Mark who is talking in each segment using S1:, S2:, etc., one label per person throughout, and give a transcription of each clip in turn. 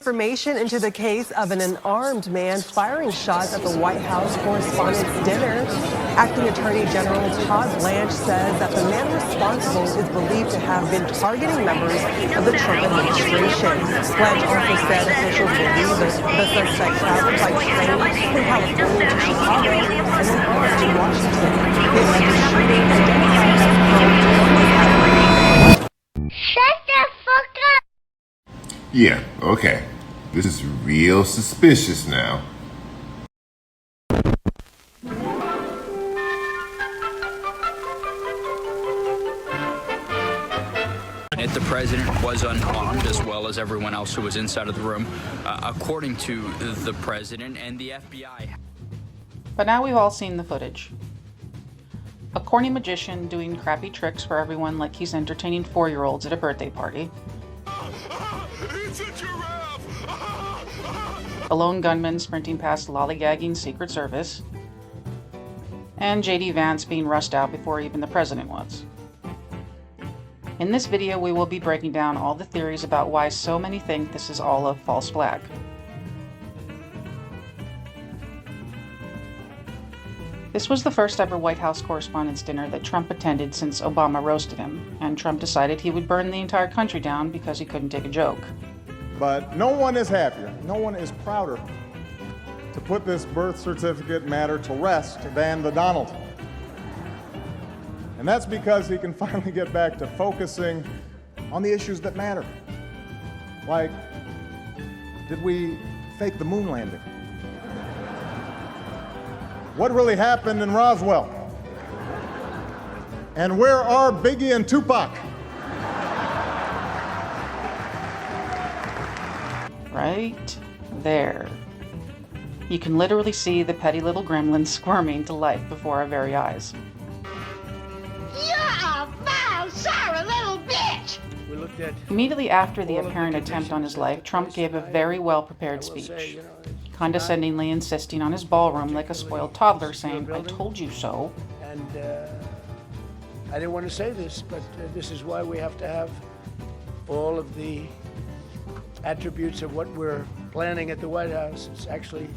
S1: Information into the case of an unarmed man firing shots at the White House Correspondents' Dinner. Acting Attorney General Todd Blanche says that the man responsible is believed to have been targeting members of the Trump administration. Blanche also said officials believe the suspect traveled by train from California to Chicago and then on to Washington. The alleged shooting identified as
S2: Shut the fuck up!
S3: Yeah, okay. This is real suspicious now.
S4: The president was unarmed, as well as everyone else who was inside of the room, according to the president and the FBI.
S5: But now we've all seen the footage. A corny magician doing crappy tricks for everyone like he's entertaining 4-year-olds at a birthday party.
S6: It's a giraffe!
S5: A lone gunman sprinting past lollygagging Secret Service. And J.D. Vance being rushed out before even the president was. In this video, we will be breaking down all the theories about why so many think this is all a false flag. This was the first ever White House Correspondents' Dinner that Trump attended since Obama roasted him, and Trump decided he would burn the entire country down because he couldn't take a joke.
S7: But no one is happier, no one is prouder to put this birth certificate matter to rest than the Donald. And that's because he can finally get back to focusing on the issues that matter. Like, did we fake the moon landing? What really happened in Roswell? And where are Biggie and Tupac?
S5: Right there. You can literally see the petty little gremlin squirming to life before our very eyes.
S2: You're a foul, sorry little bitch!
S5: Immediately after the apparent attempt on his life, Trump gave a very well-prepared speech, condescendingly insisting on his ballroom like a spoiled toddler, saying, "I told you so."
S8: And I didn't want to say this, but this is why we have to have all of the attributes of what we're planning at the White House. It's actually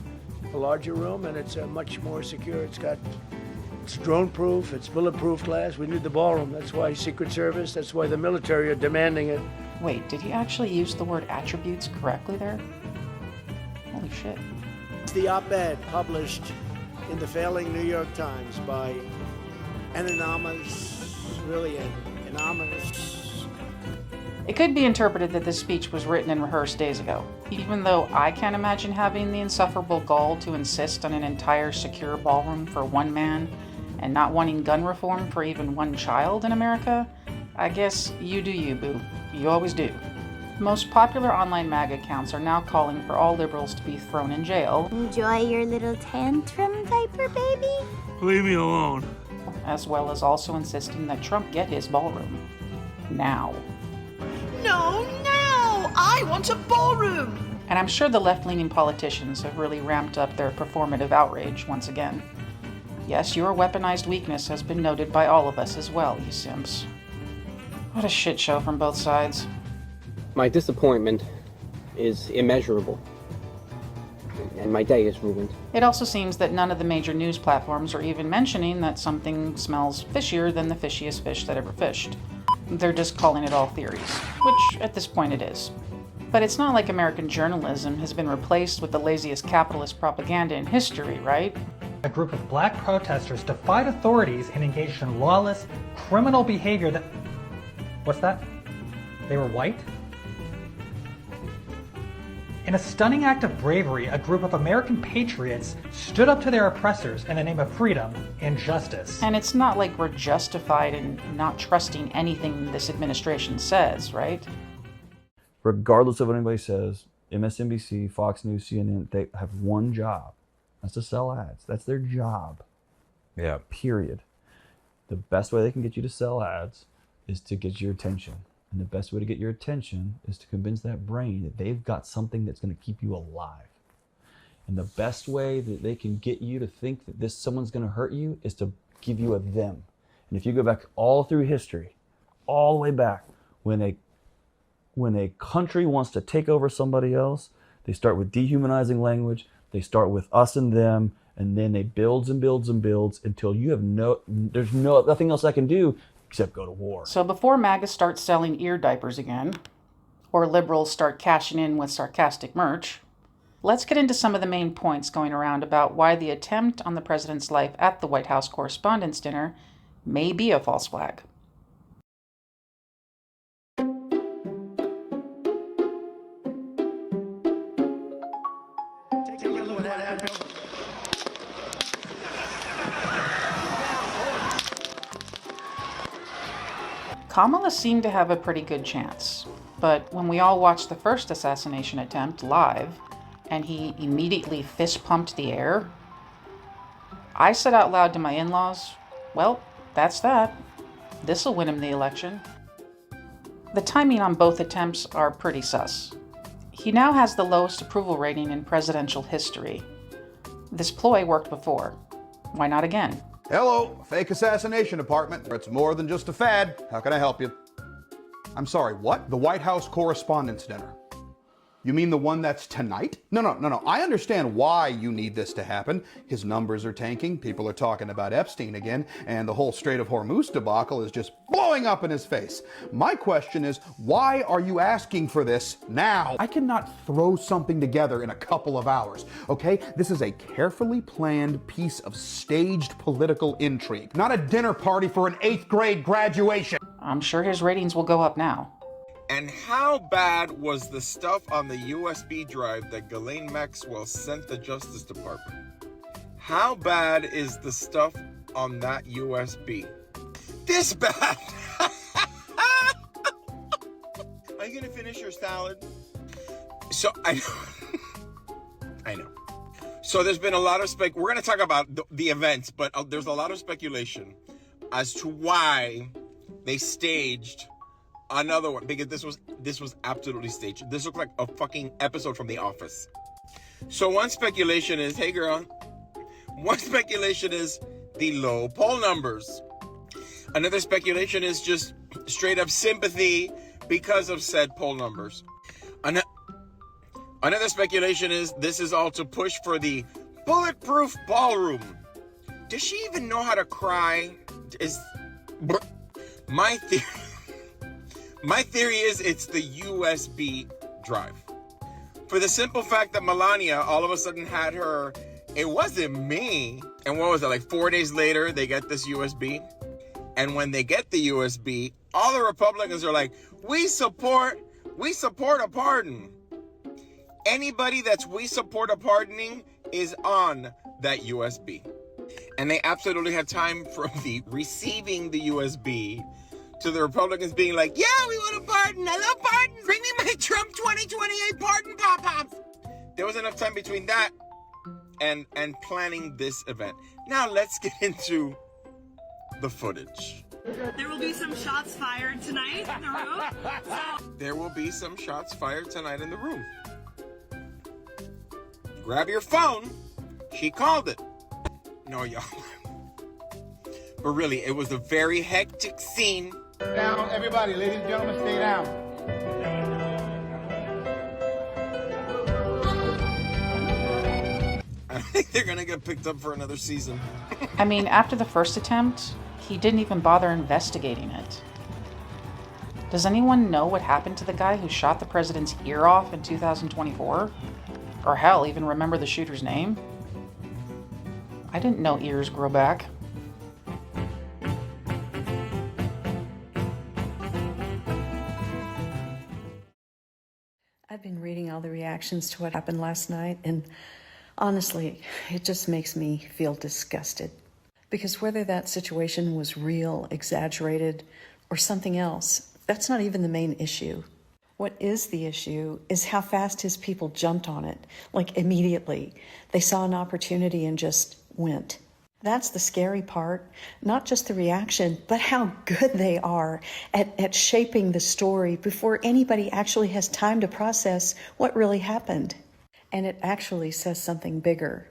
S8: a larger room, and it's much more secure. It's drone-proof, it's bulletproof glass. We need the ballroom. That's why Secret Service, that's why the military are demanding it.
S5: Wait, did he actually use the word attributes correctly there? Holy shit.
S9: It's the op-ed published in the failing New York Times by an anonymous, really an anonymous.
S5: It could be interpreted that this speech was written and rehearsed days ago, even though I can't imagine having the insufferable gall to insist on an entire secure ballroom for one man and not wanting gun reform for even one child in America. I guess you do you, boo. You always do. Most popular online MAGA accounts are now calling for all liberals to be thrown in jail.
S2: Enjoy your little tantrum, Viper baby?
S6: Leave me alone.
S5: As well as also insisting that Trump get his ballroom. Now.
S10: No, I want a ballroom!
S5: And I'm sure the left-leaning politicians have really ramped up their performative outrage once again. Yes, your weaponized weakness has been noted by all of us as well, you simps. What a shit show from both sides.
S11: My disappointment is immeasurable, and my day is ruined.
S5: It also seems that none of the major news platforms are even mentioning that something smells fishier than the fishiest fish that ever fished. They're just calling it all theories, which at this point it is. But it's not like American journalism has been replaced with the laziest capitalist propaganda in history, right?
S12: A group of black protesters defied authorities and engaged in lawless, criminal behavior that... What's that? They were white? In a stunning act of bravery, a group of American patriots stood up to their oppressors in the name of freedom and justice.
S5: And it's not like we're justified in not trusting anything this administration says, right?
S13: Regardless of what anybody says, MSNBC, Fox News, CNN, they have one job. That's to sell ads. That's their job.
S14: Yeah.
S13: Period. The best way they can get you to sell ads is to get your attention. And the best way to get your attention is to convince that brain that they've got something that's going to keep you alive. And the best way that they can get you to think that someone's going to hurt you is to give you a them. And if you go back all through history, all the way back, when a when a country wants to take over somebody else, they start with dehumanizing language, they start with us and them, and then they builds and builds and builds until you have nothing else I can do except go to war.
S5: So before MAGA starts selling ear diapers again, or liberals start cashing in with sarcastic merch, let's get into some of the main points going around about why the attempt on the president's life at the White House Correspondents' Dinner may be a false flag. Kamala seemed to have a pretty good chance, but when we all watched the first assassination attempt live, and he immediately fist-pumped the air, I said out loud to my in-laws, well, that's that. This'll win him the election. The timing on both attempts are pretty sus. He now has the lowest approval rating in presidential history. This ploy worked before. Why not again?
S14: Hello, fake assassination department. It's more than just a fad. How can I help you? I'm sorry, what? The White House Correspondents' Dinner. You mean the one that's tonight? No. I understand why you need this to happen. His numbers are tanking, people are talking about Epstein again, and the whole Strait of Hormuz debacle is just blowing up in his face. My question is, why are you asking for this now? I cannot throw something together in a couple of hours, okay? This is a carefully planned piece of staged political intrigue, not a dinner party for an 8th grade graduation.
S5: I'm sure his ratings will go up now.
S15: And how bad was the stuff on the USB drive that Ghislaine Maxwell sent the Justice Department? How bad is the stuff on that USB? This bad! Are you gonna finish your salad? So, I know. So there's been a lot of we're gonna talk about the events, but there's a lot of speculation as to why they staged another one, because this was absolutely staged. This looked like a fucking episode from The Office. So one speculation is, hey girl, one speculation is the low poll numbers. Another speculation is just straight up sympathy because of said poll numbers. Another speculation is this is all to push for the bulletproof ballroom. Does she even know how to cry? My theory is it's the USB drive. For the simple fact that Melania all of a sudden had her, it wasn't me. And what was it, like 4 days later, they get this USB? And when they get the USB, all the Republicans are like, we support a pardon. Anybody that's we support a pardoning is on that USB. And they absolutely had time from the receiving the USB to the Republicans being like, yeah, we want a pardon. I love pardons. Bring me my Trump 2028 pardon pop-pops. There was enough time between that and planning this event. Now let's get into the footage.
S10: There will be some shots fired tonight in the room.
S15: There will be some shots fired tonight in the room. Grab your phone. She called it. No, y'all. But really, it was a very hectic scene.
S16: Down, everybody, ladies and gentlemen, stay down.
S15: I don't think they're gonna get picked up for another season.
S5: I mean, after the first attempt, he didn't even bother investigating it. Does anyone know what happened to the guy who shot the president's ear off in 2024? Or hell, even remember the shooter's name? I didn't know ears grow back.
S17: I've been reading all the reactions to what happened last night, and honestly, it just makes me feel disgusted. Because whether that situation was real, exaggerated, or something else, that's not even the main issue. What is the issue is how fast his people jumped on it, like immediately. They saw an opportunity and just went. That's the scary part, not just the reaction, but how good they are at shaping the story before anybody actually has time to process what really happened. And it actually says something bigger.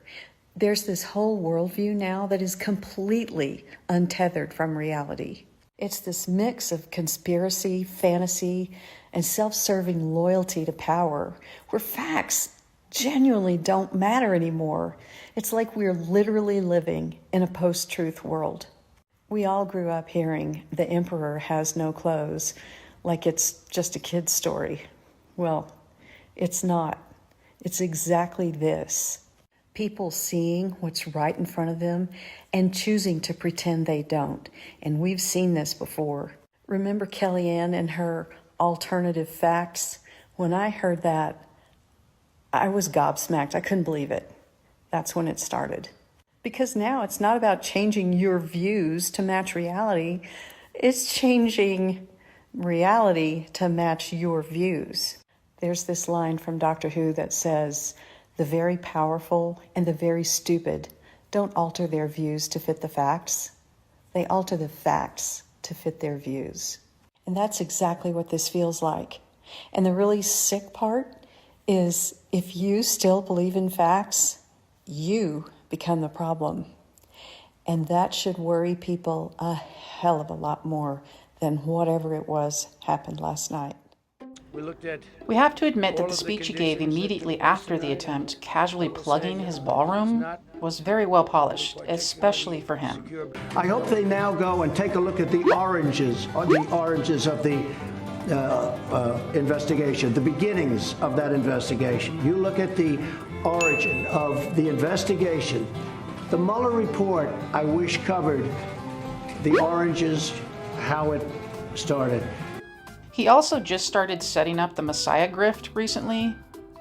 S17: There's this whole worldview now that is completely untethered from reality. It's this mix of conspiracy, fantasy, and self-serving loyalty to power, where facts genuinely don't matter anymore. It's like we're literally living in a post-truth world. We all grew up hearing the emperor has no clothes, like it's just a kid's story. Well, it's not. It's exactly this. People seeing what's right in front of them and choosing to pretend they don't. And we've seen this before. Remember Kellyanne and her alternative facts? When I heard that, I was gobsmacked. I couldn't believe it. That's when it started. Because now it's not about changing your views to match reality. It's changing reality to match your views. There's this line from Doctor Who that says, "The very powerful and the very stupid don't alter their views to fit the facts. They alter the facts to fit their views." And that's exactly what this feels like. And the really sick part is if you still believe in facts, you become the problem. And that should worry people a hell of a lot more than whatever it was happened last night.
S5: We have to admit that the speech he gave immediately after the attempt, casually plugging his ballroom, was very well polished, especially for him.
S9: I hope they now go and take a look at the oranges of the investigation, the beginnings of that investigation. You look at the origin of the investigation. The Mueller report, I wish, covered the oranges, how it started.
S5: He also just started setting up the Messiah grift recently,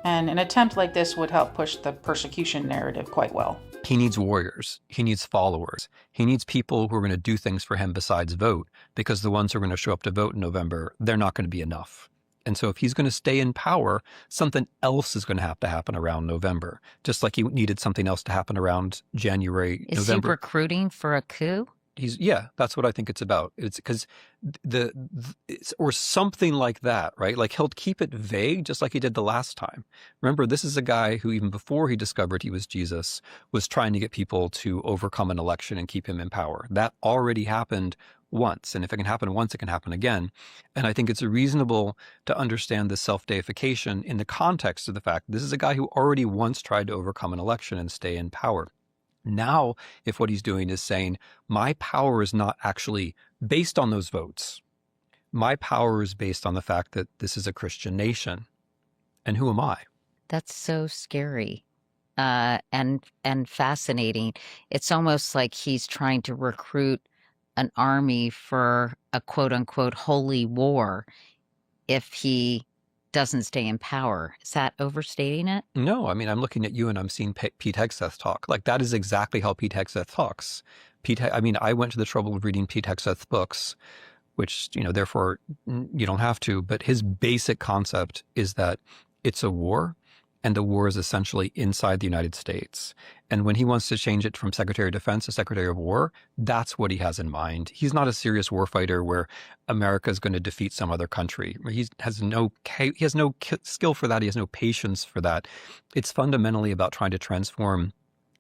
S5: and an attempt like this would help push the persecution narrative quite well.
S18: He needs warriors. He needs followers. He needs people who are going to do things for him besides vote, because the ones who are going to show up to vote in November, they're not going to be enough. And so if he's going to stay in power, something else is going to have to happen around November, just like he needed something else to happen around January,
S19: Is
S18: November.
S19: he recruiting for a coup?
S18: Yeah, that's what I think it's about. It's because or something like that, right? Like he'll keep it vague, just like he did the last time. Remember, this is a guy who, even before he discovered he was Jesus, was trying to get people to overcome an election and keep him in power. That already happened once. And if it can happen once, it can happen again. And I think it's reasonable to understand this self-deification in the context of the fact this is a guy who already once tried to overcome an election and stay in power. Now, if what he's doing is saying, my power is not actually based on those votes. My power is based on the fact that this is a Christian nation. And who am I?
S19: That's so scary and fascinating. It's almost like he's trying to recruit an army for a quote-unquote holy war if he doesn't stay in power. Is that overstating it?
S18: No, I mean, I'm looking at you and I'm seeing Pete Hegseth talk. Like, that is exactly how Pete Hegseth talks. I went to the trouble of reading Pete Hegseth's books, which, therefore you don't have to. But his basic concept is that it's a war, and the war is essentially inside the United States. And when he wants to change it from Secretary of Defense to Secretary of War, that's what he has in mind. He's not a serious warfighter where America is going to defeat some other country. He has no skill for that. He has no patience for that. It's fundamentally about trying to transform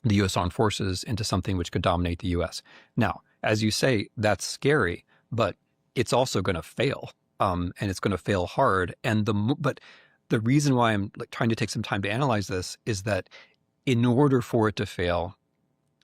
S18: the U.S. Armed Forces into something which could dominate the U.S. Now, as you say, that's scary, but it's also going to fail, and it's going to fail hard. But the reason why I'm trying to take some time to analyze this is that in order for it to fail,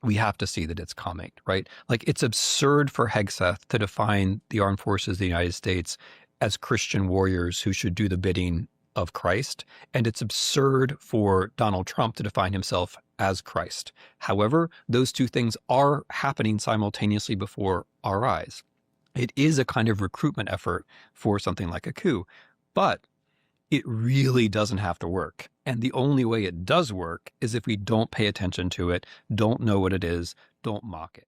S18: we have to see that it's coming, right? Like, it's absurd for Hegseth to define the armed forces of the United States as Christian warriors who should do the bidding of Christ. And it's absurd for Donald Trump to define himself as Christ. However, those two things are happening simultaneously before our eyes. It is a kind of recruitment effort for something like a coup, but it really doesn't have to work. And the only way it does work is if we don't pay attention to it, don't know what it is, don't mock it.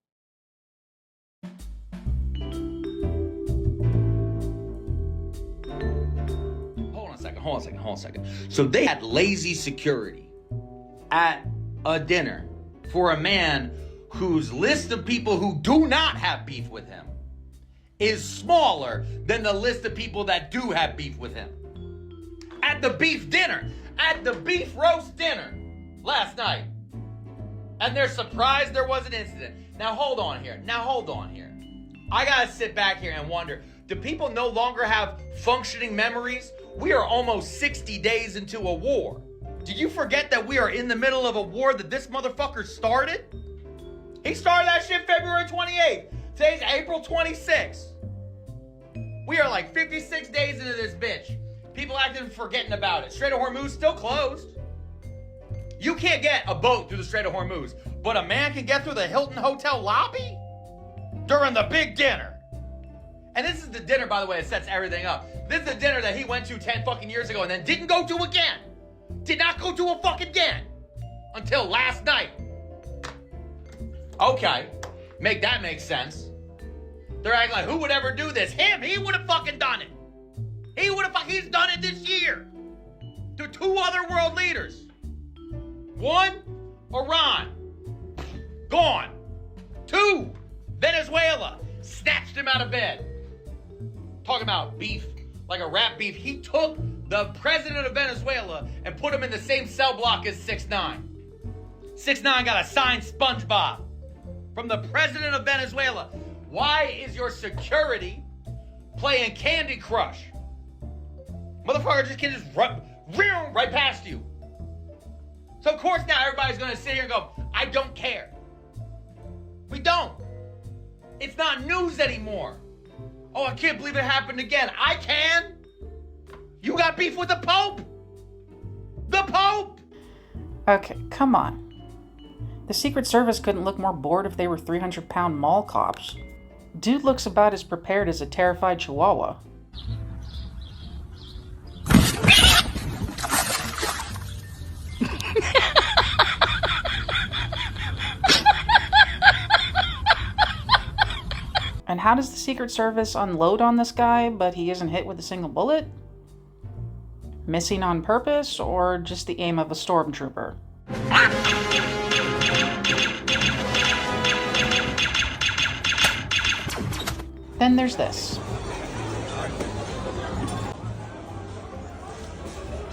S20: Hold on a second. So they had lazy security at a dinner for a man whose list of people who do not have beef with him is smaller than the list of people that do have beef with him. At the beef roast dinner last night. And they're surprised there was an incident. Now hold on here. I gotta sit back here and wonder, do people no longer have functioning memories? We are almost 60 days into a war. Did you forget that we are in the middle of a war that this motherfucker started? He started that shit February 28th. Today's April 26th. We are like 56 days into this bitch. People acting forgetting about it. Strait of Hormuz still closed. You can't get a boat through the Strait of Hormuz, but a man can get through the Hilton Hotel lobby during the big dinner. And this is the dinner, by the way, that sets everything up. This is the dinner that he went to 10 fucking years ago and then didn't go to again. Did not go to a fucking again until last night. Okay, make that make sense. They're acting like, who would ever do this? Him, he would have fucking done it. He's done it this year. To 2 other world leaders. 1, Iran. Gone. 2, Venezuela. Snatched him out of bed. Talking about beef, like a rat beef. He took the president of Venezuela and put him in the same cell block as 6ix9ine. 6ix9ine got a signed SpongeBob from the president of Venezuela. Why is your security playing Candy Crush? Motherfucker just can just run right past you. So of course now everybody's gonna sit here and go, I don't care. We don't. It's not news anymore. Oh, I can't believe it happened again. I can. You got beef with the Pope? The Pope?
S5: Okay, come on. The Secret Service couldn't look more bored if they were 300-pound mall cops. Dude looks about as prepared as a terrified chihuahua. And how does the Secret Service unload on this guy, but he isn't hit with a single bullet? Missing on purpose, or just the aim of a stormtrooper? Then there's this.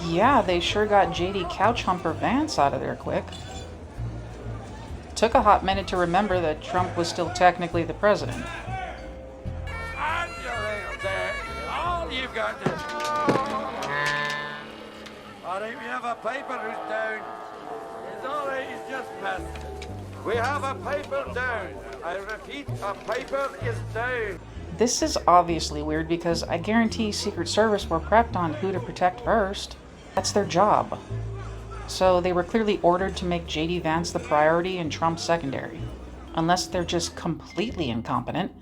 S5: Yeah, they sure got JD Couch Humper Vance out of there quick. Took a hot minute to remember that Trump was still technically the president.
S6: And your nails there. All you've got to... All right, we have a piper who's down. It's all right, he's just missed. We have a piper down. I repeat, a piper is down.
S5: This is obviously weird because I guarantee Secret Service were prepped on who to protect first. That's their job. So they were clearly ordered to make JD Vance the priority and Trump secondary. Unless they're just completely incompetent,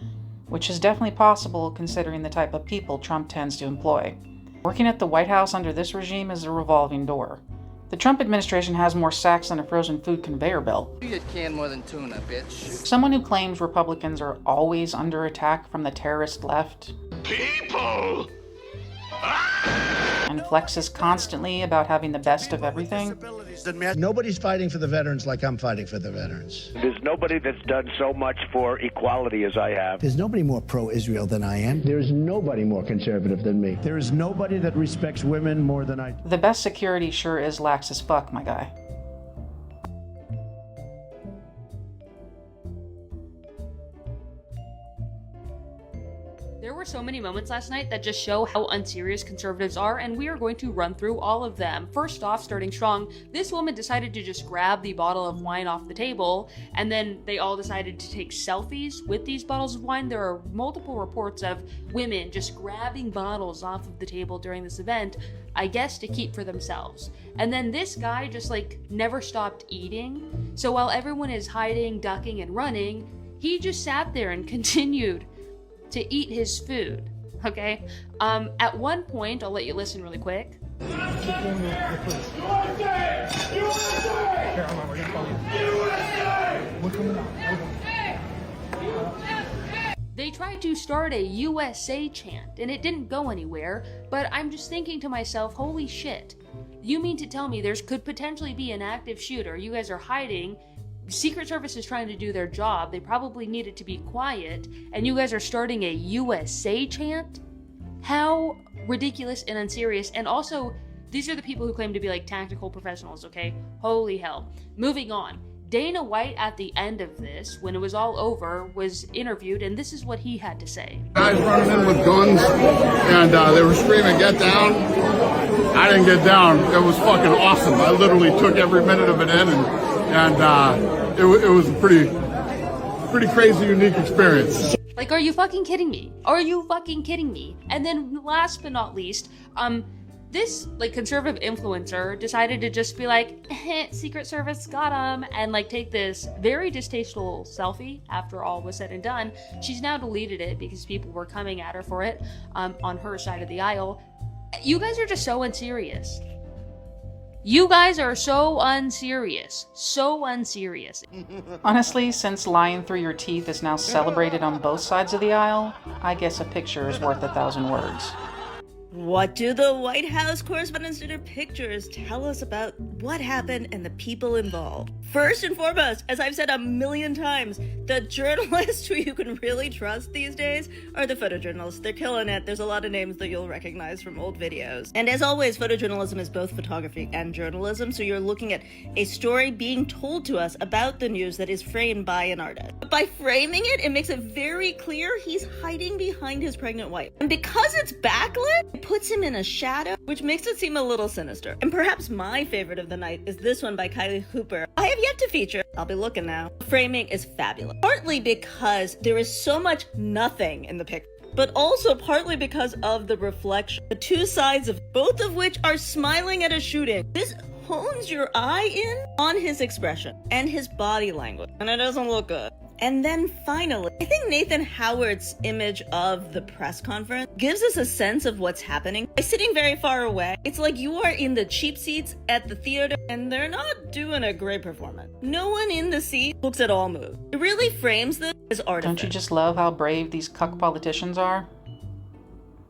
S5: which is definitely possible considering the type of people Trump tends to employ. Working at the White House under this regime is a revolving door. The Trump administration has more sacks than a frozen food conveyor belt.
S21: You get canned more than tuna, bitch.
S5: Someone who claims Republicans are always under attack from the terrorist left.
S6: People!
S5: And flexes constantly about having the best of everything.
S9: Nobody's fighting for the veterans like I'm fighting for the veterans.
S22: There's nobody that's done so much for equality as I have.
S9: There's nobody more pro-Israel than I am. There's nobody more conservative than me. There is nobody that respects women more than I do.
S5: The best security sure is lax as fuck, my guy.
S23: There were so many moments last night that just show how unserious conservatives are, and we are going to run through all of them. First off, starting strong, this woman decided to just grab the bottle of wine off the table, and then they all decided to take selfies with these bottles of wine. There are multiple reports of women just grabbing bottles off of the table during this event, I guess to keep for themselves. And then this guy just never stopped eating. So while everyone is hiding, ducking, and running, he just sat there and continued to eat his food, okay? At one point, I'll let you listen really quick. They tried to start a USA chant, and it didn't go anywhere, but I'm just thinking to myself, holy shit. You mean to tell me there could potentially be an active shooter, you guys are hiding, Secret Service is trying to do their job, they probably needed to be quiet, and you guys are starting a USA chant? How ridiculous and unserious. And also, these are the people who claim to be tactical professionals, okay? Holy hell. Moving on. Dana White, at the end of this, when it was all over, was interviewed, and this is what he had to say.
S1: Guys running in with guns, and they were screaming, "Get down!" I didn't get down. It was fucking awesome. I literally took every minute of it in, and it was a pretty crazy, unique experience.
S23: Like, are you fucking kidding me? Are you fucking kidding me? And then last but not least, this like conservative influencer decided to just be like, Secret Service got him, and like take this very distasteful selfie after all was said and done. She's now deleted it because people were coming at her for it on her side of the aisle. You guys are just so unserious. You guys are so unserious. So unserious.
S5: Honestly, since lying through your teeth is now celebrated on both sides of the aisle, I guess a picture is worth 1,000 words.
S10: What do the White House Correspondence Dinner pictures tell us about what happened and the people involved? First and foremost, as I've said a million times, the journalists who you can really trust these days are the photojournalists. They're killing it. There's a lot of names that you'll recognize from old videos. And as always, photojournalism is both photography and journalism, so you're looking at a story being told to us about the news that is framed by an artist. But by framing it, it makes it very clear he's hiding behind his pregnant wife. And because it's backlit, it puts him in a shadow, which makes it seem a little sinister. And perhaps my favorite of the night is this one by Kylie Hooper. I have yet to feature. I'll be looking now. The framing is fabulous. Partly because there is so much nothing in the picture, but also partly because of the reflection. The two sides of both of which are smiling at a shooting. This hones your eye in on his expression and his body language, and it doesn't look good. And then finally, I think Nathan Howard's image of the press conference gives us a sense of what's happening. By sitting very far away, it's like you are in the cheap seats at the theater and they're not doing a great performance. No one in the seat looks at all moved. It really frames this as artifice.
S5: Don't you just love how brave these cuck politicians are?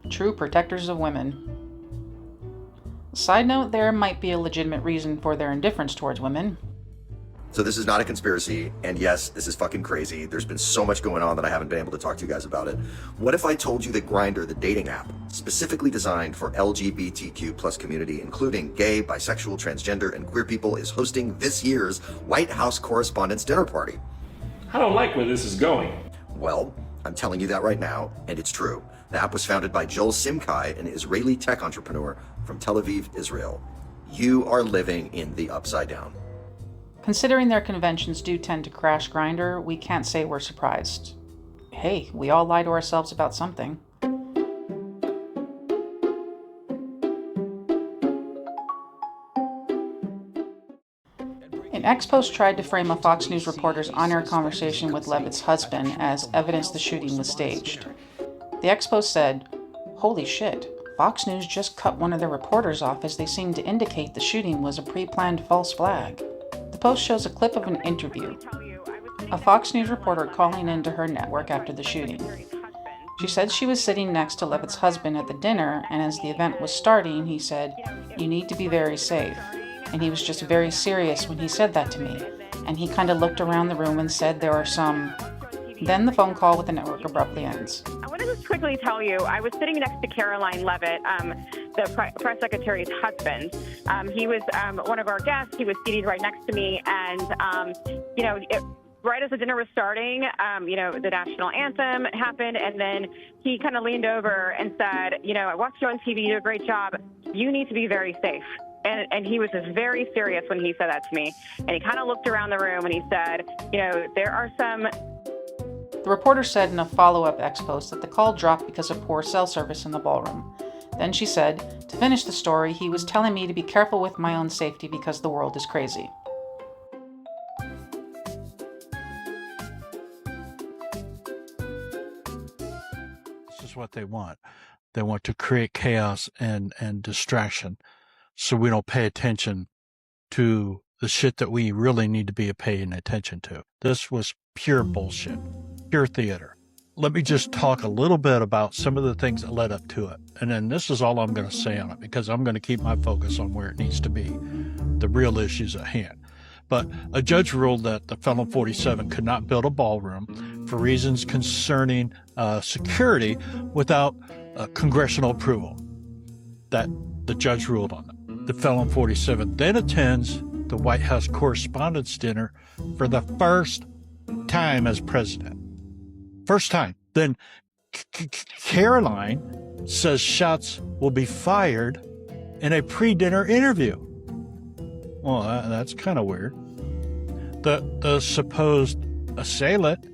S5: True protectors of women. Side note, there might be a legitimate reason for their indifference towards women.
S3: So this is not a conspiracy, and yes, this is fucking crazy. There's been so much going on that I haven't been able to talk to you guys about it. What if I told you that Grindr, the dating app, specifically designed for LGBTQ plus community, including gay, bisexual, transgender, and queer people, is hosting this year's White House Correspondence Dinner Party?
S4: I don't like where this is going.
S3: Well, I'm telling you that right now, and it's true. The app was founded by Joel Simkai, an Israeli tech entrepreneur from Tel Aviv, Israel. You are living in the upside down.
S5: Considering their conventions do tend to crash Grindr, we can't say we're surprised. Hey, we all lie to ourselves about something. An ex-post tried to frame a Fox News reporter's on-air conversation with Levitt's husband as evidence the shooting was staged. The ex-post said, "Holy shit, Fox News just cut one of their reporters off as they seemed to indicate the shooting was a pre-planned false flag." The post shows a clip of an interview, a Fox News reporter calling into her network after the shooting. She said she was sitting next to Levitt's husband at the dinner, and as the event was starting, he said, "You need to be very safe." And he was just very serious when he said that to me. And he kind of looked around the room and said there are some... Then the phone call with the network abruptly ends.
S24: I want to just quickly tell you, I was sitting next to Caroline Levitt, the press secretary's husband. He was one of our guests. He was seated right next to me, and right as the dinner was starting, the national anthem happened, and then he kind of leaned over and said, "I watched you on TV. You do a great job. You need to be very safe." And he was just very serious when he said that to me. And he kind of looked around the room and he said, there are some...
S5: The reporter said in a follow-up ex-post that the call dropped because of poor cell service in the ballroom. Then she said, to finish the story, he was telling me to be careful with my own safety because the world is crazy.
S25: This is what they want. They want to create chaos and distraction so we don't pay attention to the shit that we really need to be paying attention to. This was pure bullshit. Pure theater. Let me just talk a little bit about some of the things that led up to it. And then this is all I'm going to say on it because I'm going to keep my focus on where it needs to be, the real issues at hand. But a judge ruled that the Felon 47 could not build a ballroom for reasons concerning security without congressional approval. That the judge ruled on it. The Felon 47 then attends the White House Correspondents' Dinner for the first time as president. First time. Then Caroline says Schatz will be fired in a pre-dinner interview. Well, that's kind of weird. The supposed assailant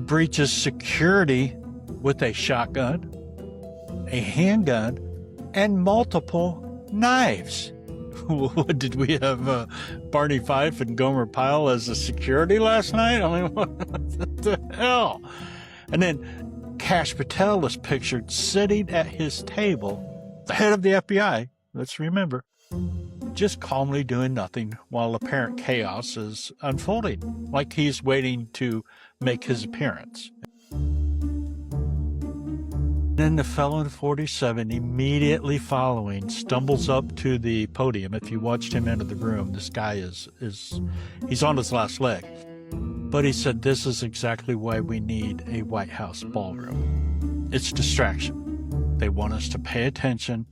S25: breaches security with a shotgun, a handgun, and multiple knives. What did we have? Barney Fife and Gomer Pyle as a security last night? I mean, what the hell? And then Kash Patel is pictured sitting at his table, the head of the FBI, let's remember, just calmly doing nothing while apparent chaos is unfolding, like he's waiting to make his appearance. Then the fellow in 47, immediately following, stumbles up to the podium. If you watched him enter the room, this guy he's on his last leg. But he said, this is exactly why we need a White House ballroom. It's distraction. They want us to pay attention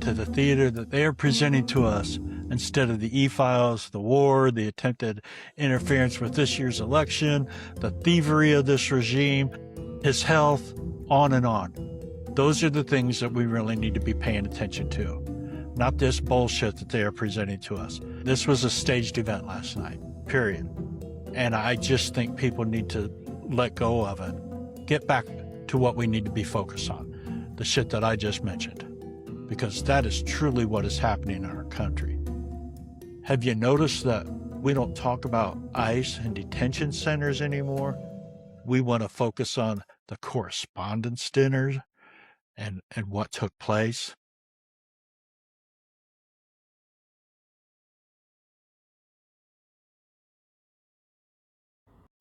S25: to the theater that they are presenting to us instead of the e-files, the war, the attempted interference with this year's election, the thievery of this regime, his health, on and on. Those are the things that we really need to be paying attention to, not this bullshit that they are presenting to us. This was a staged event last night, period. And I just think people need to let go of it, get back to what we need to be focused on, the shit that I just mentioned, because that is truly what is happening in our country. Have you noticed that we don't talk about ICE and detention centers anymore? We want to focus on the correspondence dinners and what took place.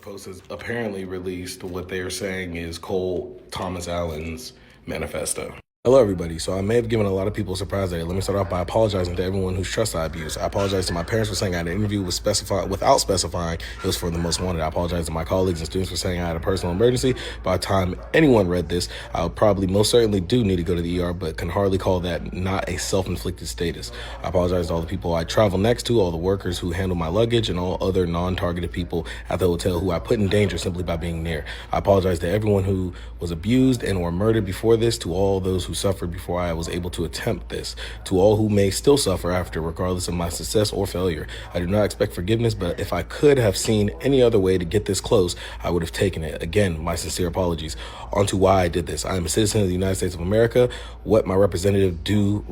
S2: Post has apparently released what they are saying is Cole Thomas Allen's manifesto. Hello, everybody. So I may have given a lot of people a surprise today. Let me start off by apologizing to everyone whose trust I abused. I apologize to my parents for saying I had an interview without specifying it was for the most wanted. I apologize to my colleagues and students for saying I had a personal emergency. By the time anyone read this, I probably most certainly do need to go to the ER, but can hardly call that not a self-inflicted status. I apologize to all the people I travel next to, all the workers who handle my luggage, and all other non-targeted people at the hotel who I put in danger simply by being near. I apologize to everyone who was abused and or murdered before this, to all those who suffered before I was able to attempt this, to all who may still suffer after, regardless of my success or failure. I do not expect forgiveness, but if I could have seen any other way to get this close, I would have taken it. Again, my sincere apologies. On to why I did this. I am a citizen of the United States of America. What my representatives do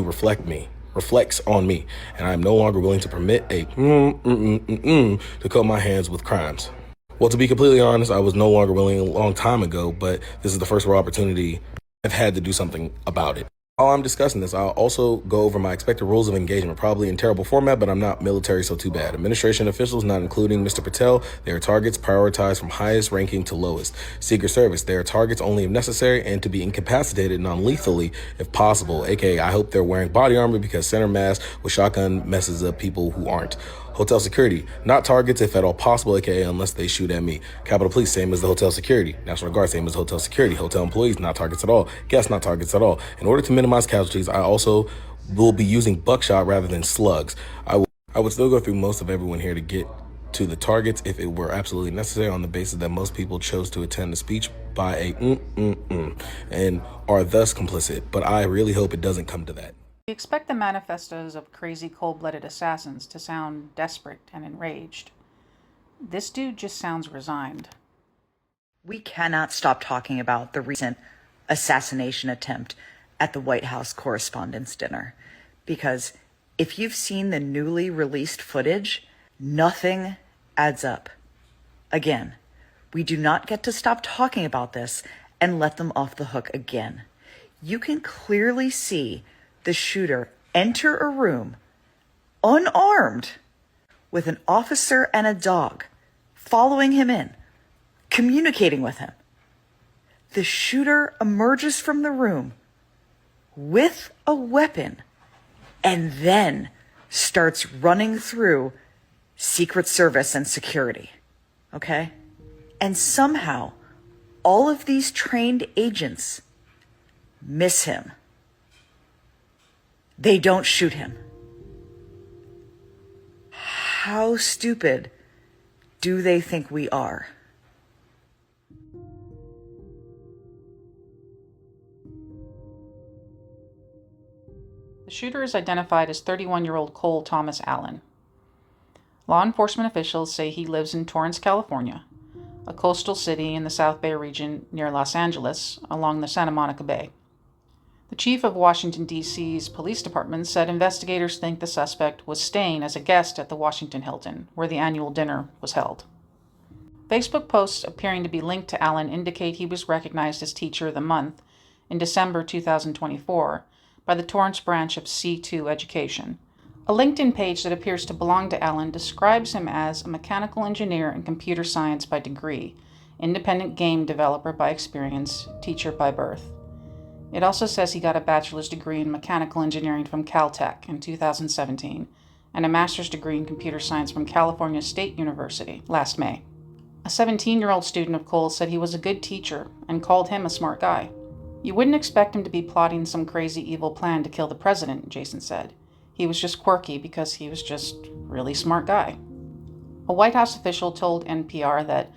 S2: reflects on me, and I am no longer willing to permit a to coat my hands with crimes. Well, to be completely honest, I was no longer willing a long time ago, but this is the first real opportunity I've had to do something about it. While I'm discussing this, I'll also go over my expected rules of engagement, probably in terrible format, but I'm not military, so too bad. Administration officials, not including Mr. Patel, they are targets prioritized from highest ranking to lowest. Secret Service, they are targets only if necessary and to be incapacitated non-lethally if possible, aka I hope they're wearing body armor because center mass with shotgun messes up people who aren't. Hotel security, not targets if at all possible, aka unless they shoot at me. Capitol Police, same as the hotel security. National Guard, same as hotel security. Hotel employees, not targets at all. Guests, not targets at all. In order to minimize casualties, I also will be using buckshot rather than slugs. I would still go through most of everyone here to get to the targets if it were absolutely necessary, on the basis that most people chose to attend the speech by a and are thus complicit. But I really hope it doesn't come to that.
S5: We expect the manifestos of crazy cold-blooded assassins to sound desperate and enraged. This dude just sounds resigned.
S7: We cannot stop talking about the recent assassination attempt at the White House Correspondents' Dinner, because if you've seen the newly released footage, nothing adds up. Again, we do not get to stop talking about this and let them off the hook again. You can clearly see the shooter enter a room unarmed with an officer and a dog following him in, communicating with him. The shooter emerges from the room with a weapon and then starts running through Secret Service and security. Okay? And somehow all of these trained agents miss him. They don't shoot him. how stupid do they think we are?
S5: The shooter is identified as 31-year-old Cole Thomas Allen. Law enforcement officials say he lives in Torrance, California, a coastal city in the South Bay region near Los Angeles, along the Santa Monica Bay. The chief of Washington, D.C.'s police department said investigators think the suspect was staying as a guest at the Washington Hilton, where the annual dinner was held. Facebook posts appearing to be linked to Allen indicate he was recognized as Teacher of the Month in December 2024 by the Torrance branch of C2 Education. A LinkedIn page that appears to belong to Allen describes him as a mechanical engineer and computer science by degree, independent game developer by experience, teacher by birth. It also says he got a bachelor's degree in mechanical engineering from Caltech in 2017 and a master's degree in computer science from California State University last May. A 17-year-old student of Cole's said he was a good teacher and called him a smart guy. You wouldn't expect him to be plotting some crazy evil plan to kill the president, Jason said. He was just quirky because he was just really smart guy. A White House official told NPR that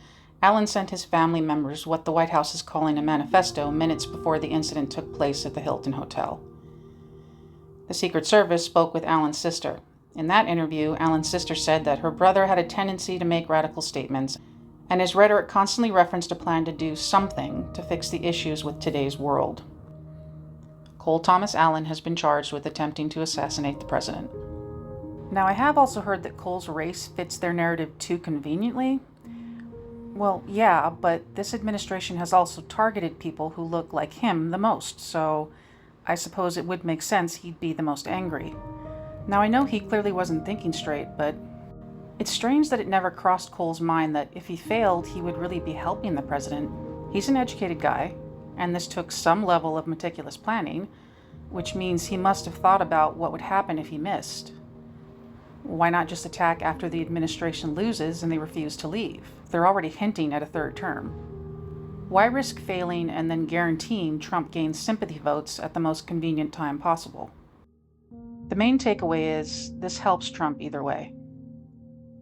S5: Allen sent his family members what the White House is calling a manifesto minutes before the incident took place at the Hilton Hotel. The Secret Service spoke with Allen's sister. In that interview, Allen's sister said that her brother had a tendency to make radical statements, and his rhetoric constantly referenced a plan to do something to fix the issues with today's world. Cole Thomas Allen has been charged with attempting to assassinate the president. Now, I have also heard that Cole's race fits their narrative too conveniently. Well, yeah, but this administration has also targeted people who look like him the most, so I suppose it would make sense he'd be the most angry. Now, I know he clearly wasn't thinking straight, but it's strange that it never crossed Cole's mind that if he failed, he would really be helping the president. He's an educated guy, and this took some level of meticulous planning, which means he must have thought about what would happen if he missed. Why not just attack after the administration loses and they refuse to leave? They're already hinting at a third term. Why risk failing and then guaranteeing Trump gains sympathy votes at the most convenient time possible? The main takeaway is this helps Trump either way.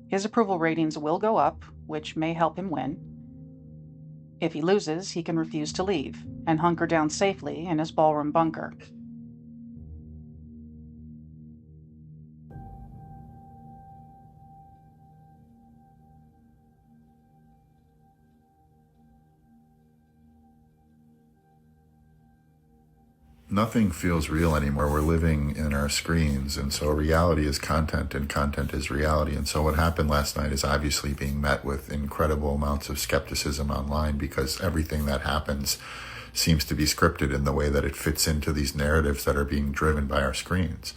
S5: His approval ratings will go up, which may help him win. If he loses, he can refuse to leave and hunker down safely in his ballroom bunker.
S8: Nothing feels real anymore. We're living in our screens, and so reality is content and content is reality. And so what happened last night is obviously being met with incredible amounts of skepticism online, because everything that happens seems to be scripted in the way that it fits into these narratives that are being driven by our screens.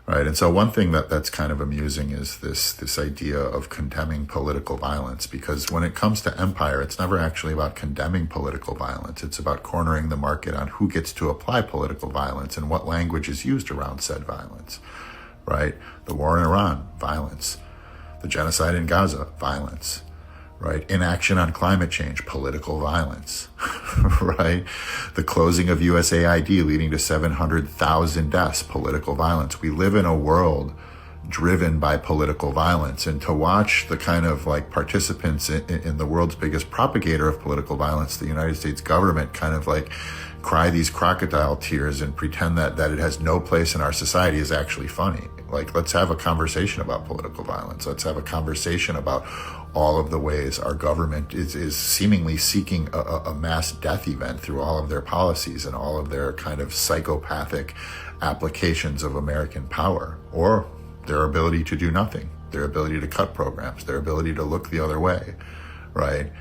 S8: Right. And so one thing that's kind of amusing is this idea of condemning political violence, because when it comes to empire, it's never actually about condemning political violence. It's about cornering the market on who gets to apply political violence and what language is used around said violence. Right. The war in Iran, violence. The genocide in Gaza, violence. Right? Inaction on climate change, political violence, right? The closing of USAID leading to 700,000 deaths, political violence. We live in a world driven by political violence, and to watch the kind of like participants in the world's biggest propagator of political violence, the United States government, kind of like cry these crocodile tears and pretend that it has no place in our society is actually funny. Like, let's have a conversation about political violence. Let's have a conversation about all of the ways our government is seemingly seeking a mass death event through all of their policies and all of their kind of psychopathic applications of American power, or their ability to do nothing, their ability to cut programs, their ability to look the other way, right?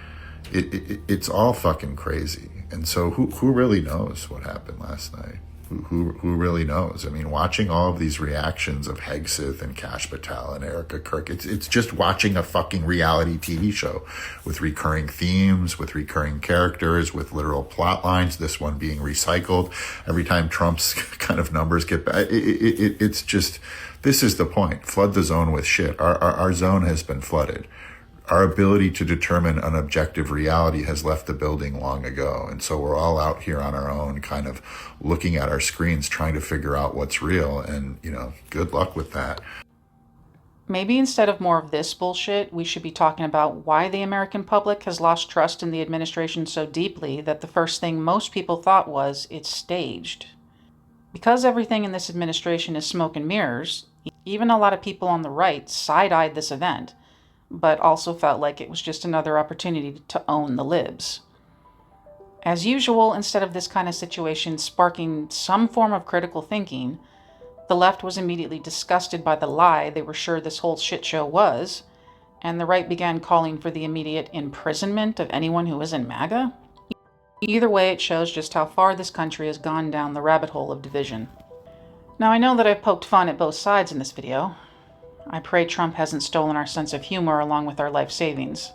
S8: It's all fucking crazy. And so who really knows what happened last night? Who really knows? I mean, watching all of these reactions of Hegseth and Kash Patel and Erica Kirk, it's just watching a fucking reality TV show with recurring themes, with recurring characters, with literal plot lines, this one being recycled. Every time Trump's kind of numbers get back, it's just, this is the point. Flood the zone with shit. Our zone has been flooded. Our ability to determine an objective reality has left the building long ago. And so we're all out here on our own, kind of looking at our screens, trying to figure out what's real. And, you know, good luck with that.
S5: Maybe instead of more of this bullshit, we should be talking about why the American public has lost trust in the administration so deeply that the first thing most people thought was, it's staged. Because everything in this administration is smoke and mirrors, even a lot of people on the right side-eyed this event, but also felt like it was just another opportunity to own the libs. As usual, instead of this kind of situation sparking some form of critical thinking, the left was immediately disgusted by the lie they were sure this whole shit show was, and the right began calling for the immediate imprisonment of anyone who isn't MAGA. Either way, it shows just how far this country has gone down the rabbit hole of division. Now, I know that I've poked fun at both sides in this video. I pray Trump hasn't stolen our sense of humor along with our life savings.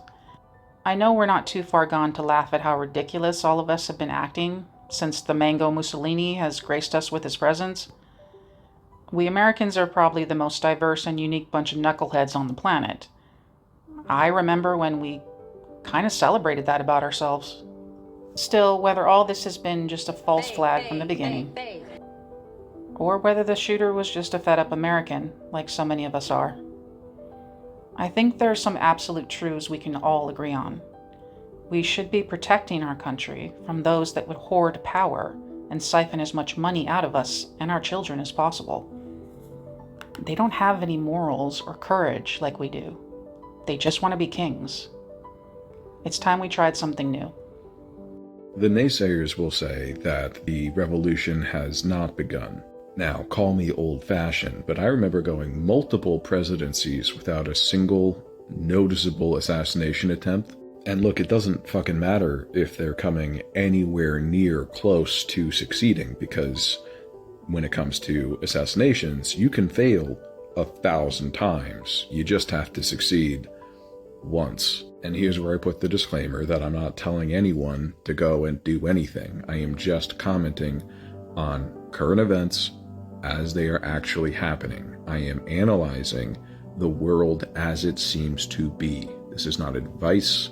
S5: I know we're not too far gone to laugh at how ridiculous all of us have been acting since the Mango Mussolini has graced us with his presence. We Americans are probably the most diverse and unique bunch of knuckleheads on the planet. I remember when we kind of celebrated that about ourselves. Still, whether all this has been just a false flag from the beginning, or whether the shooter was just a fed-up American, like so many of us are, I think there are some absolute truths we can all agree on. We should be protecting our country from those that would hoard power and siphon as much money out of us and our children as possible. They don't have any morals or courage like we do. They just want to be kings. It's time we tried something new.
S11: The naysayers will say that the revolution has not begun. Now, call me old-fashioned, but I remember going multiple presidencies without a single noticeable assassination attempt. And look, it doesn't fucking matter if they're coming anywhere near close to succeeding, because when it comes to assassinations, you can fail 1,000 times. You just have to succeed once. And here's where I put the disclaimer that I'm not telling anyone to go and do anything. I am just commenting on current events as they are actually happening. I am analyzing the world as it seems to be. This is not advice.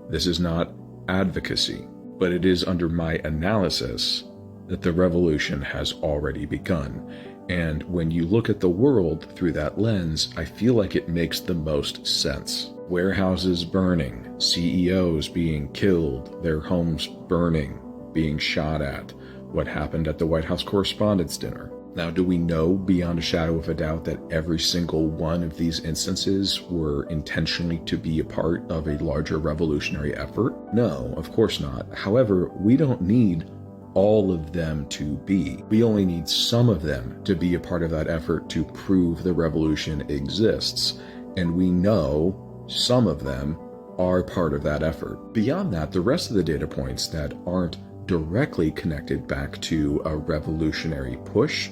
S11: This is not advocacy. But it is under my analysis that the revolution has already begun. And when you look at the world through that lens, I feel like it makes the most sense. Warehouses burning, CEOs being killed, their homes burning, being shot at, what happened at the White House Correspondents' Dinner. Now, do we know beyond a shadow of a doubt that every single one of these instances were intentionally to be a part of a larger revolutionary effort? No, of course not. However, we don't need all of them to be. We only need some of them to be a part of that effort to prove the revolution exists. And we know some of them are part of that effort. Beyond that, the rest of the data points that aren't directly connected back to a revolutionary push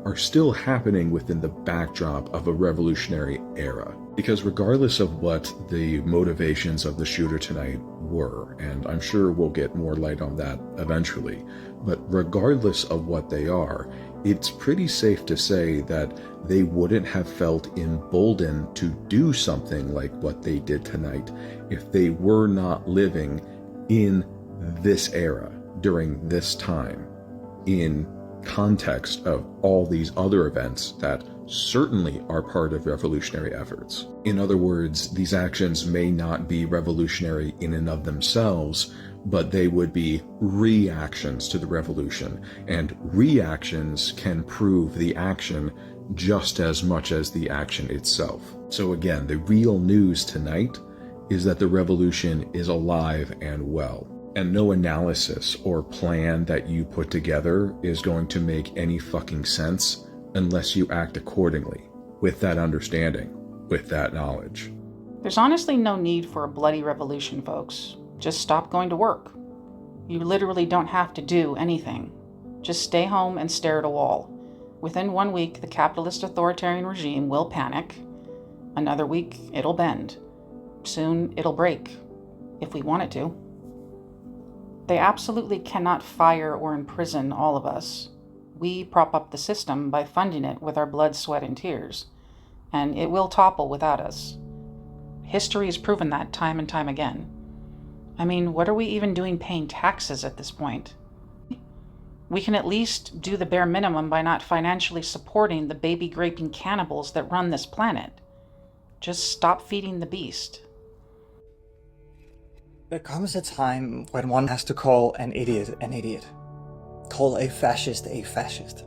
S11: are still happening within the backdrop of a revolutionary era. Because regardless of what the motivations of the shooter tonight were, and I'm sure we'll get more light on that eventually, but regardless of what they are, it's pretty safe to say that they wouldn't have felt emboldened to do something like what they did tonight if they were not living in this era, during this time, in context of all these other events that certainly are part of revolutionary efforts. In other words, these actions may not be revolutionary in and of themselves, but they would be reactions to the revolution, and reactions can prove the action just as much as the action itself. So again, the real news tonight is that the revolution is alive and well. And no analysis or plan that you put together is going to make any fucking sense unless you act accordingly, with that understanding, with that knowledge.
S5: There's honestly no need for a bloody revolution, folks. Just stop going to work. You literally don't have to do anything. Just stay home and stare at a wall. Within 1 week, the capitalist authoritarian regime will panic. Another week, it'll bend. Soon, it'll break, if we want it to. They absolutely cannot fire or imprison all of us. We prop up the system by funding it with our blood, sweat, and tears, and it will topple without us. History has proven that time and time again. I mean, what are we even doing paying taxes at this point? We can at least do the bare minimum by not financially supporting the baby-graping cannibals that run this planet. Just stop feeding the beast.
S12: There comes a time when one has to call an idiot an idiot. Call a fascist a fascist.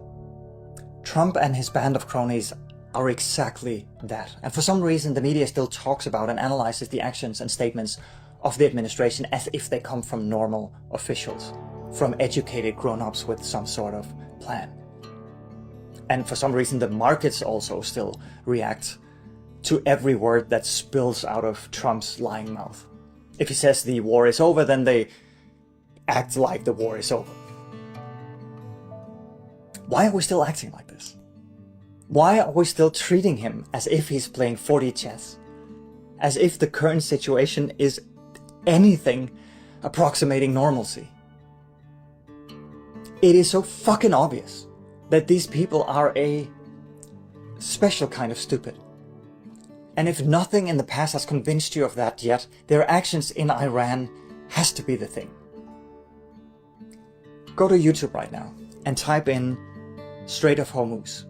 S12: Trump and his band of cronies are exactly that. And for some reason, the media still talks about and analyzes the actions and statements of the administration as if they come from normal officials, from educated grown-ups with some sort of plan. And for some reason, the markets also still react to every word that spills out of Trump's lying mouth. If he says the war is over, then they act like the war is over. Why are we still acting like this? Why are we still treating him as if he's playing 4D chess? As if the current situation is anything approximating normalcy? It is so fucking obvious that these people are a special kind of stupid. And if nothing in the past has convinced you of that yet, their actions in Iran has to be the thing. Go to YouTube right now and type in Strait of Hormuz.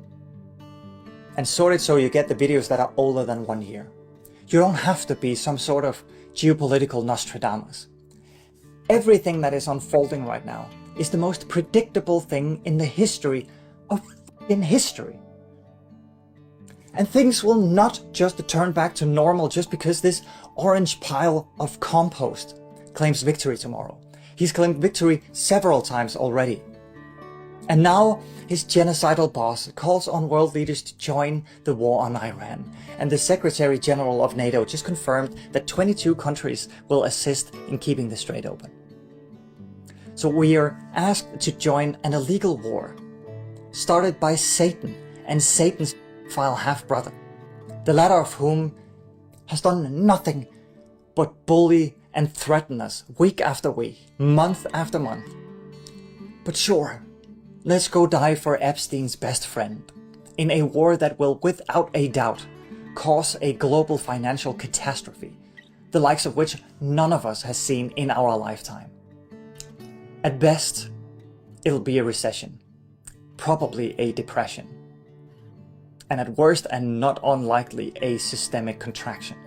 S12: And sort it so you get the videos that are older than 1 year. You don't have to be some sort of geopolitical Nostradamus. Everything that is unfolding right now is the most predictable thing in the history of fucking history. And things will not just turn back to normal just because this orange pile of compost claims victory tomorrow. He's claimed victory several times already. And now his genocidal boss calls on world leaders to join the war on Iran. And the Secretary General of NATO just confirmed that 22 countries will assist in keeping the strait open. So we are asked to join an illegal war started by Satan and Satan's vile half-brother, the latter of whom has done nothing but bully and threaten us week after week, month after month. But sure, let's go die for Epstein's best friend in a war that will without a doubt cause a global financial catastrophe, the likes of which none of us has seen in our lifetime. At best, it'll be a recession, probably a depression, and at worst, and not unlikely, a systemic contraction.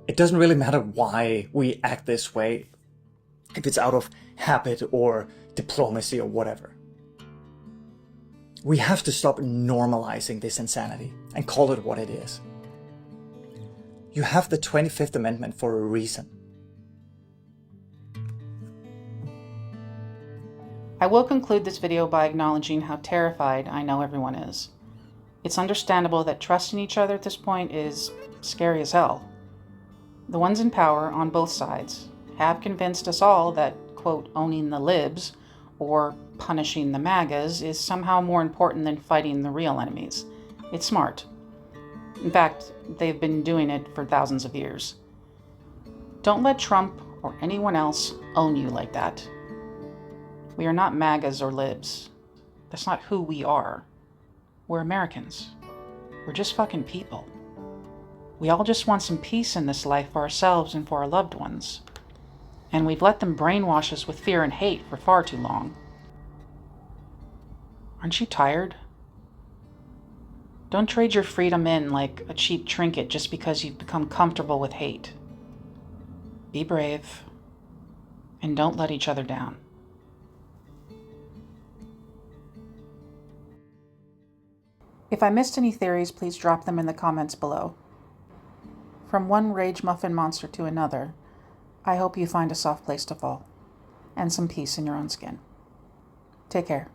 S12: It doesn't really matter why we act this way, if it's out of habit or diplomacy or whatever. We have to stop normalizing this insanity and call it what it is. You have the 25th Amendment for a reason.
S5: I will conclude this video by acknowledging how terrified I know everyone is. It's understandable that trusting each other at this point is scary as hell. The ones in power on both sides have convinced us all that, quote, owning the libs or punishing the MAGAs is somehow more important than fighting the real enemies. It's smart. In fact, they've been doing it for thousands of years. Don't let Trump or anyone else own you like that. We are not MAGAs or libs. That's not who we are. We're Americans. We're just fucking people. We all just want some peace in this life for ourselves and for our loved ones. And we've let them brainwash us with fear and hate for far too long. Aren't you tired? Don't trade your freedom in like a cheap trinket just because you've become comfortable with hate. Be brave. And don't let each other down. If I missed any theories, please drop them in the comments below. From one rage muffin monster to another, I hope you find a soft place to fall, and some peace in your own skin. Take care.